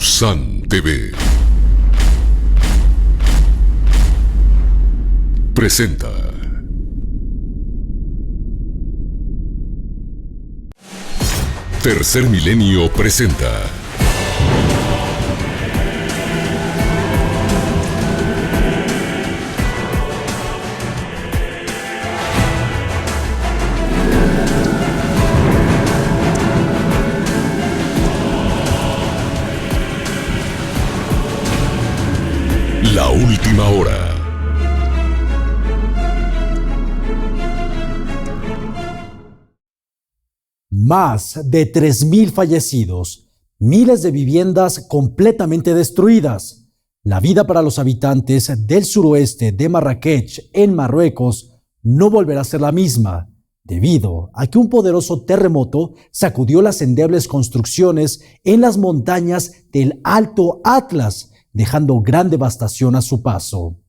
Busan TV presenta Tercer Milenio presenta La Última Hora. Más de 3.000 fallecidos, miles de viviendas completamente destruidas. La vida para los habitantes del suroeste de Marrakech, en Marruecos, no volverá a ser la misma, debido a que un poderoso terremoto sacudió las endebles construcciones en las montañas del Alto Atlas, dejando gran devastación a su paso.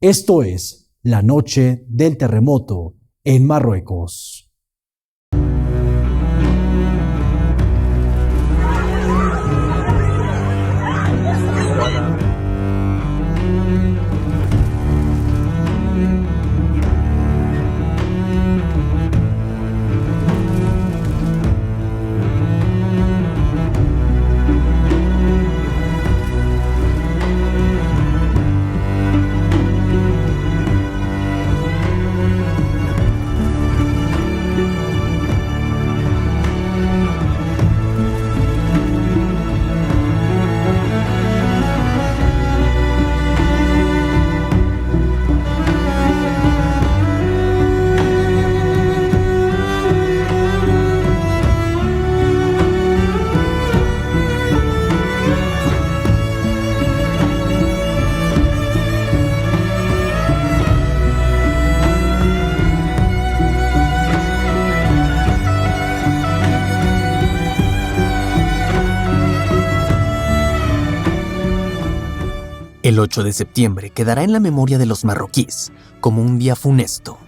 Esto es la noche del terremoto en Marruecos. El 8 de septiembre quedará en la memoria de los marroquíes como un día funesto,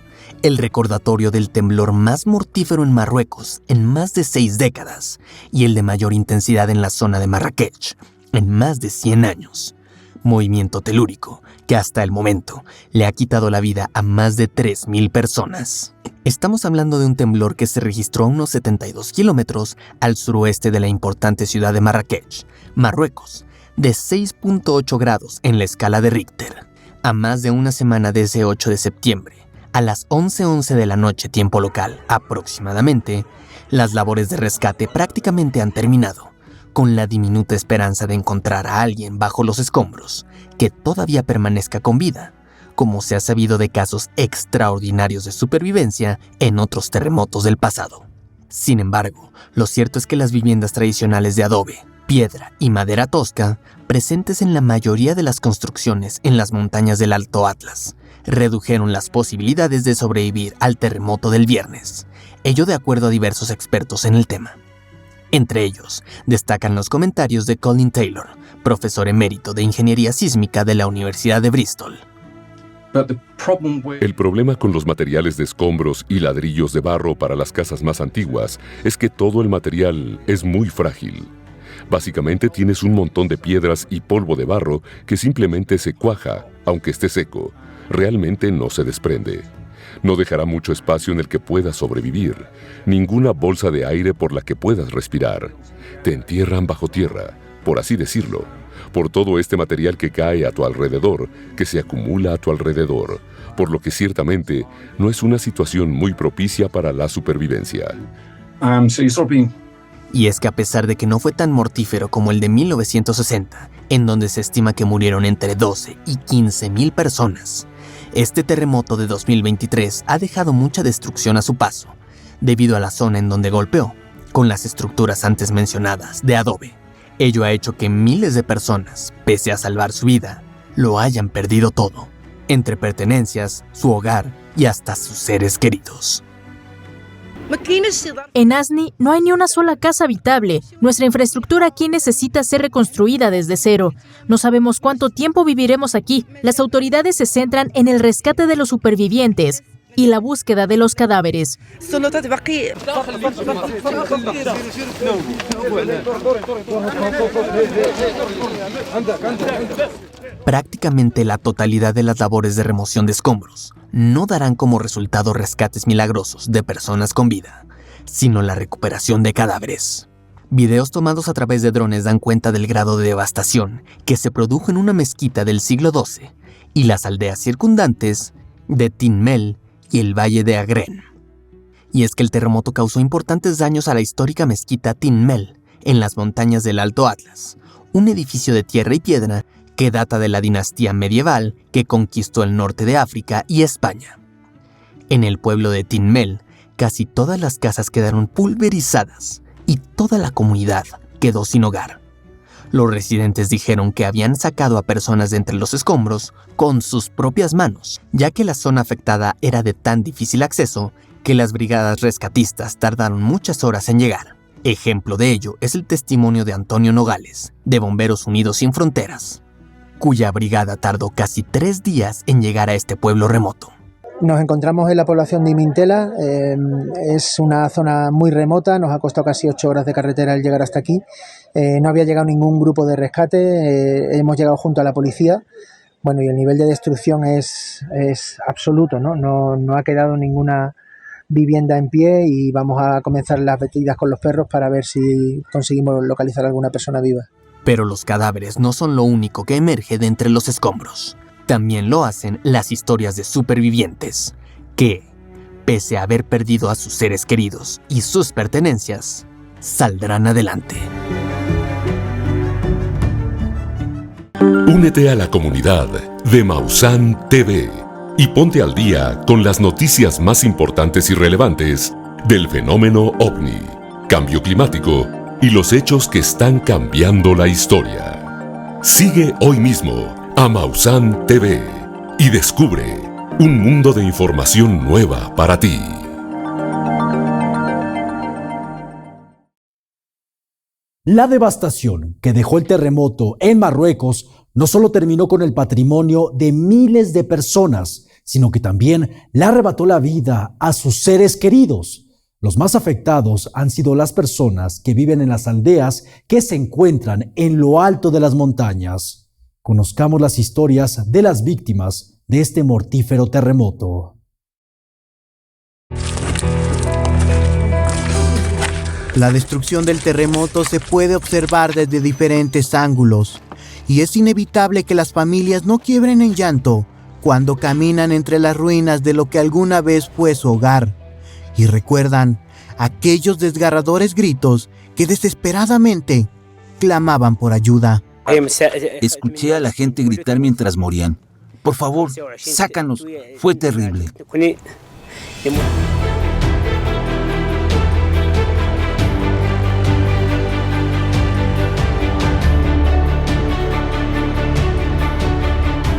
el recordatorio del temblor más mortífero en Marruecos en más de 6 décadas y el de mayor intensidad en la zona de Marrakech en más de 100 años. Movimiento telúrico que hasta el momento le ha quitado la vida a más de 3.000 personas. Estamos hablando de un temblor que se registró a unos 72 kilómetros al suroeste de la importante ciudad de Marrakech, Marruecos, de 6.8 grados en la escala de Richter. A más de una semana de ese 8 de septiembre, a las 11:11 de la noche tiempo local aproximadamente, las labores de rescate prácticamente han terminado, con la diminuta esperanza de encontrar a alguien bajo los escombros que todavía permanezca con vida, como se ha sabido de casos extraordinarios de supervivencia en otros terremotos del pasado. Sin embargo, lo cierto es que las viviendas tradicionales de adobe, piedra y madera tosca, presentes en la mayoría de las construcciones en las montañas del Alto Atlas, redujeron las posibilidades de sobrevivir al terremoto del viernes, ello de acuerdo a diversos expertos en el tema. Entre ellos, destacan los comentarios de Colin Taylor, profesor emérito de Ingeniería Sísmica de la Universidad de Bristol. El problema con los materiales de escombros y ladrillos de barro para las casas más antiguas es que todo el material es muy frágil. Básicamente tienes un montón de piedras y polvo de barro que simplemente se cuaja, aunque esté seco. Realmente no se desprende. No dejará mucho espacio en el que puedas sobrevivir, ninguna bolsa de aire por la que puedas respirar. Te entierran bajo tierra, por así decirlo, por todo este material que cae a tu alrededor, que se acumula a tu alrededor, por lo que ciertamente no es una situación muy propicia para la supervivencia. Y es que a pesar de que no fue tan mortífero como el de 1960, en donde se estima que murieron entre 12 y 15.000 personas, este terremoto de 2023 ha dejado mucha destrucción a su paso, debido a la zona en donde golpeó, con las estructuras antes mencionadas de adobe. Ello ha hecho que miles de personas, pese a salvar su vida, lo hayan perdido todo, entre pertenencias, su hogar y hasta sus seres queridos. En Azni no hay ni una sola casa habitable. Nuestra infraestructura aquí necesita ser reconstruida desde cero. No sabemos cuánto tiempo viviremos aquí. Las autoridades se centran en el rescate de los supervivientes. y la búsqueda de los cadáveres. Prácticamente la totalidad de las labores de remoción de escombros no darán como resultado rescates milagrosos de personas con vida, sino la recuperación de cadáveres. Videos tomados a través de drones dan cuenta del grado de devastación que se produjo en una mezquita del siglo XII y las aldeas circundantes de Tin Mel y el valle de Agren. Y es que el terremoto causó importantes daños a la histórica mezquita Tin Mel en las montañas del Alto Atlas, un edificio de tierra y piedra que data de la dinastía medieval que conquistó el norte de África y España. En el pueblo de Tin Mel, casi todas las casas quedaron pulverizadas y toda la comunidad quedó sin hogar. Los residentes dijeron que habían sacado a personas de entre los escombros con sus propias manos, ya que la zona afectada era de tan difícil acceso que las brigadas rescatistas tardaron muchas horas en llegar. Ejemplo de ello es el testimonio de Antonio Nogales, de Bomberos Unidos Sin Fronteras, cuya brigada tardó casi 3 días en llegar a este pueblo remoto. Nos encontramos en la población de Imintela, es una zona muy remota, nos ha costado casi 8 horas de carretera el llegar hasta aquí. No había llegado ningún grupo de rescate, hemos llegado junto a la policía. Bueno, y el nivel de destrucción es absoluto, ¿no? No ha quedado ninguna vivienda en pie y vamos a comenzar las batidas con los perros para ver si conseguimos localizar a alguna persona viva. Pero los cadáveres no son lo único que emerge de entre los escombros. También lo hacen las historias de supervivientes, que, pese a haber perdido a sus seres queridos y sus pertenencias, saldrán adelante. Únete a la comunidad de Maussan TV y ponte al día con las noticias más importantes y relevantes del fenómeno OVNI, cambio climático y los hechos que están cambiando la historia. Sigue hoy mismo a Maussan TV y descubre un mundo de información nueva para ti. La devastación que dejó el terremoto en Marruecos no solo terminó con el patrimonio de miles de personas, sino que también le arrebató la vida a sus seres queridos. Los más afectados han sido las personas que viven en las aldeas que se encuentran en lo alto de las montañas. Conozcamos las historias de las víctimas de este mortífero terremoto. La destrucción del terremoto se puede observar desde diferentes ángulos, y es inevitable que las familias no quiebren en llanto cuando caminan entre las ruinas de lo que alguna vez fue su hogar, y recuerdan aquellos desgarradores gritos que desesperadamente clamaban por ayuda. Escuché a la gente gritar mientras morían. Por favor, sácanos. Fue terrible.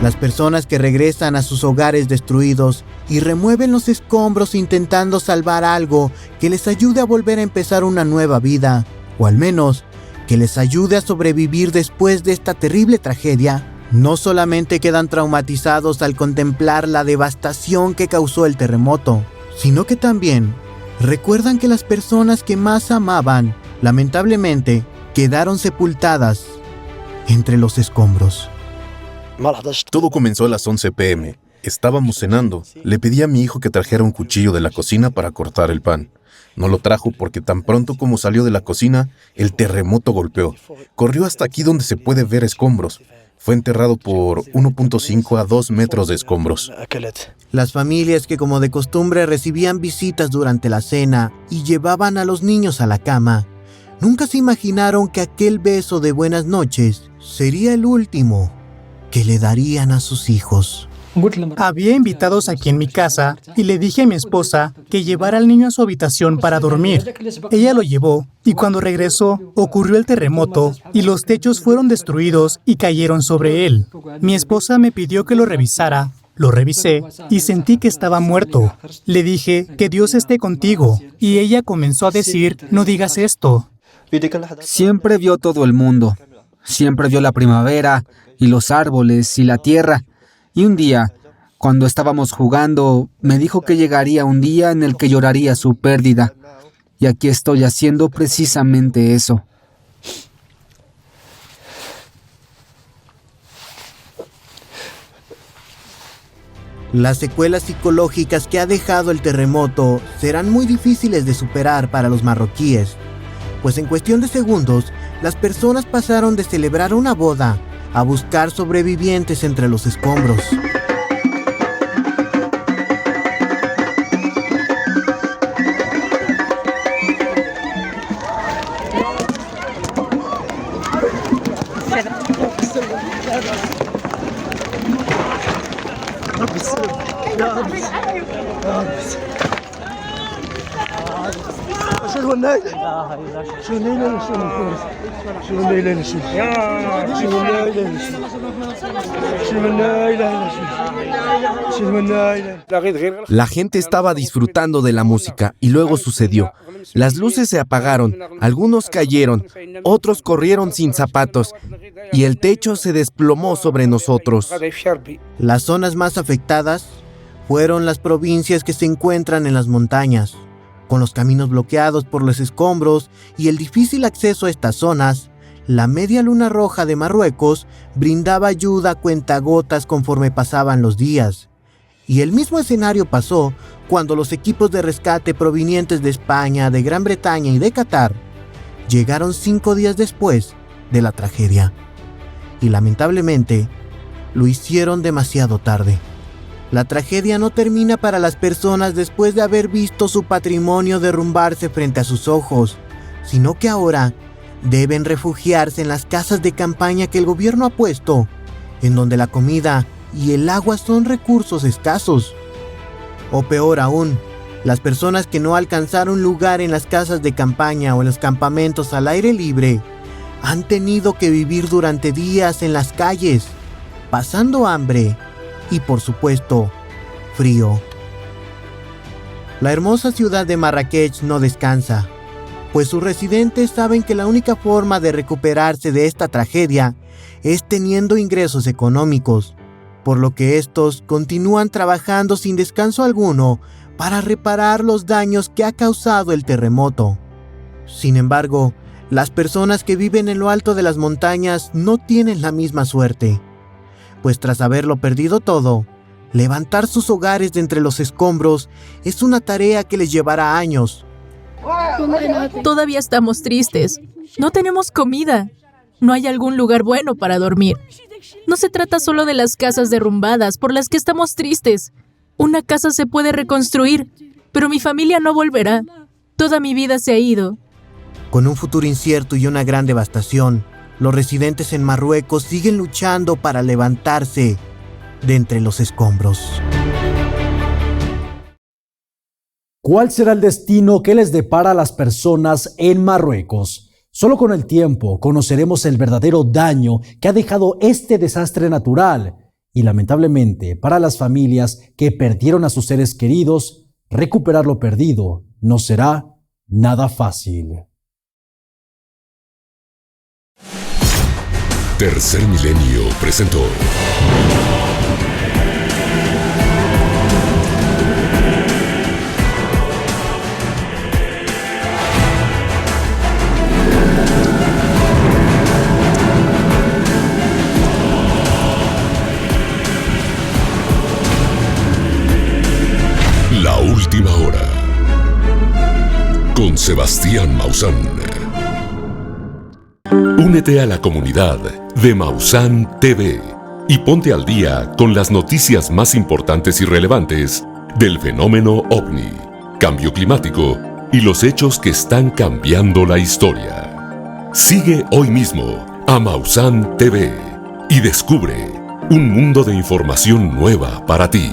Las personas que regresan a sus hogares destruidos y remueven los escombros intentando salvar algo que les ayude a volver a empezar una nueva vida, o al menos que les ayude a sobrevivir después de esta terrible tragedia, no solamente quedan traumatizados al contemplar la devastación que causó el terremoto, sino que también recuerdan que las personas que más amaban, lamentablemente, quedaron sepultadas entre los escombros. Todo comenzó a las 11 p.m. Estábamos cenando. Le pedí a mi hijo que trajera un cuchillo de la cocina para cortar el pan. No lo trajo porque tan pronto como salió de la cocina, el terremoto golpeó. Corrió hasta aquí donde se puede ver escombros. Fue enterrado por 1.5 a 2 metros de escombros. Las familias que como de costumbre recibían visitas durante la cena y llevaban a los niños a la cama, nunca se imaginaron que aquel beso de buenas noches sería el último que le darían a sus hijos. Había invitados aquí en mi casa y le dije a mi esposa que llevara al niño a su habitación para dormir. Ella lo llevó y cuando regresó ocurrió el terremoto y los techos fueron destruidos y cayeron sobre él. Mi esposa me pidió que lo revisara. Lo revisé y sentí que estaba muerto. Le dije que Dios esté contigo y ella comenzó a decir, no digas esto. Siempre vio todo el mundo. Siempre vio la primavera y los árboles y la tierra. Y un día, Cuando estábamos jugando, me dijo que llegaría un día en el que lloraría su pérdida. Y aquí estoy haciendo precisamente eso. Las secuelas psicológicas que ha dejado el terremoto serán muy difíciles de superar para los marroquíes, pues en cuestión de segundos, las personas pasaron de celebrar una boda a buscar sobrevivientes entre los escombros. La gente estaba disfrutando de la música y luego sucedió. Las luces se apagaron, algunos cayeron, otros corrieron sin zapatos y el techo se desplomó sobre nosotros. Las zonas más afectadas fueron las provincias que se encuentran en las montañas. Con los caminos bloqueados por los escombros y el difícil acceso a estas zonas, la Media Luna Roja de Marruecos brindaba ayuda a cuentagotas conforme pasaban los días. Y el mismo escenario pasó cuando los equipos de rescate provenientes de España, de Gran Bretaña y de Qatar llegaron 5 días después de la tragedia. Y lamentablemente, lo hicieron demasiado tarde. La tragedia no termina para las personas después de haber visto su patrimonio derrumbarse frente a sus ojos, sino que ahora deben refugiarse en las casas de campaña que el gobierno ha puesto, en donde la comida y el agua son recursos escasos. O peor aún, las personas que no alcanzaron lugar en las casas de campaña o en los campamentos al aire libre han tenido que vivir durante días en las calles, pasando hambre y, por supuesto, frío. La hermosa ciudad de Marrakech no descansa, pues sus residentes saben que la única forma de recuperarse de esta tragedia es teniendo ingresos económicos, por lo que estos continúan trabajando sin descanso alguno para reparar los daños que ha causado el terremoto. Sin embargo, las personas que viven en lo alto de las montañas no tienen la misma suerte, pues tras haberlo perdido todo, levantar sus hogares de entre los escombros es una tarea que les llevará años. Todavía estamos tristes. No tenemos comida. No hay algún lugar bueno para dormir. No se trata solo de las casas derrumbadas por las que estamos tristes. Una casa se puede reconstruir, pero mi familia no volverá. Toda mi vida se ha ido. Con un futuro incierto y una gran devastación, los residentes en Marruecos siguen luchando para levantarse de entre los escombros. ¿Cuál será el destino que les depara a las personas en Marruecos? Solo con el tiempo conoceremos el verdadero daño que ha dejado este desastre natural y, lamentablemente, para las familias que perdieron a sus seres queridos, recuperar lo perdido no será nada fácil. Tercer Milenio presentó La Última Hora con Sebastián Maussan. Únete a la comunidad de Maussan TV y ponte al día con las noticias más importantes y relevantes del fenómeno OVNI, cambio climático y los hechos que están cambiando la historia. Sigue hoy mismo a Maussan TV y descubre un mundo de información nueva para ti.